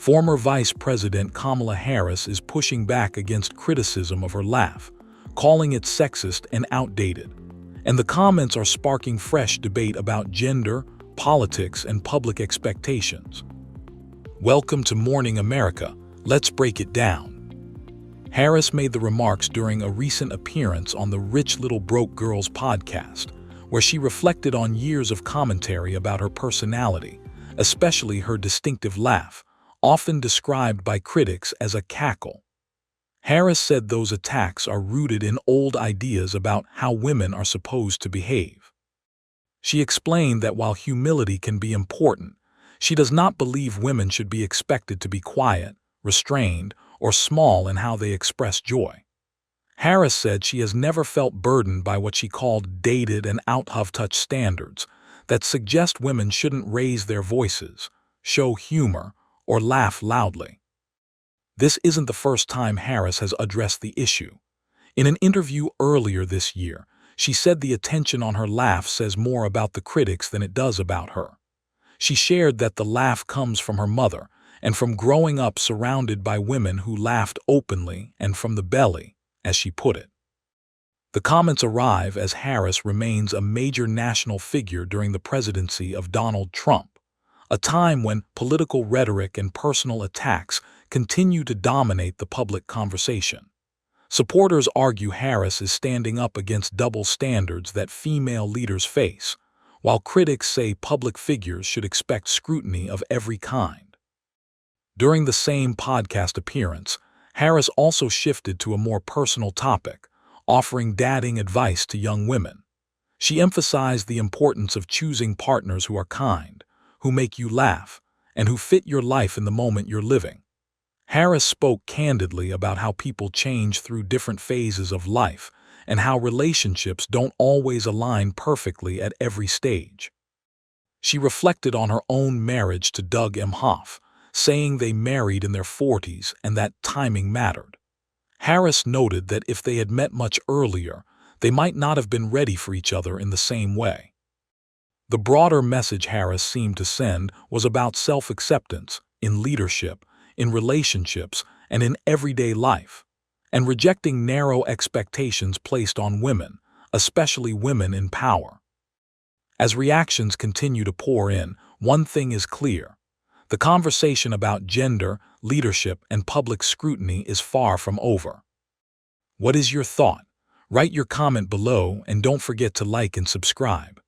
Former Vice President Kamala Harris is pushing back against criticism of her laugh, calling it sexist and outdated. And the comments are sparking fresh debate about gender, politics, and public expectations. Welcome to Morning America. Let's break it down. Harris made the remarks during a recent appearance on the Rich Little Broke Girls podcast, where she reflected on years of commentary about her personality, especially her distinctive laugh, often described by critics as a cackle. Harris said those attacks are rooted in old ideas about how women are supposed to behave. She explained that while humility can be important, she does not believe women should be expected to be quiet, restrained, or small in how they express joy. Harris said she has never felt burdened by what she called dated and out-of-touch standards that suggest women shouldn't raise their voices, show humor, or laugh loudly. This isn't the first time Harris has addressed the issue. In an interview earlier this year, she said the attention on her laugh says more about the critics than it does about her. She shared that the laugh comes from her mother and from growing up surrounded by women who laughed openly and from the belly, as she put it. The comments arrive as Harris remains a major national figure during the presidency of Donald Trump, a time when political rhetoric and personal attacks continue to dominate the public conversation. Supporters argue Harris is standing up against double standards that female leaders face, while critics say public figures should expect scrutiny of every kind. During the same podcast appearance, Harris also shifted to a more personal topic, offering dating advice to young women. She emphasized the importance of choosing partners who are kind, who make you laugh, and who fit your life in the moment you're living. Harris spoke candidly about how people change through different phases of life and how relationships don't always align perfectly at every stage. She reflected on her own marriage to Doug M. Hoff, saying they married in their 40s and that timing mattered. Harris noted that if they had met much earlier, they might not have been ready for each other in the same way. The broader message Harris seemed to send was about self-acceptance in leadership, in relationships, and in everyday life, and rejecting narrow expectations placed on women, especially women in power. As reactions continue to pour in, one thing is clear. The conversation about gender, leadership, and public scrutiny is far from over. What is your thought? Write your comment below and don't forget to like and subscribe.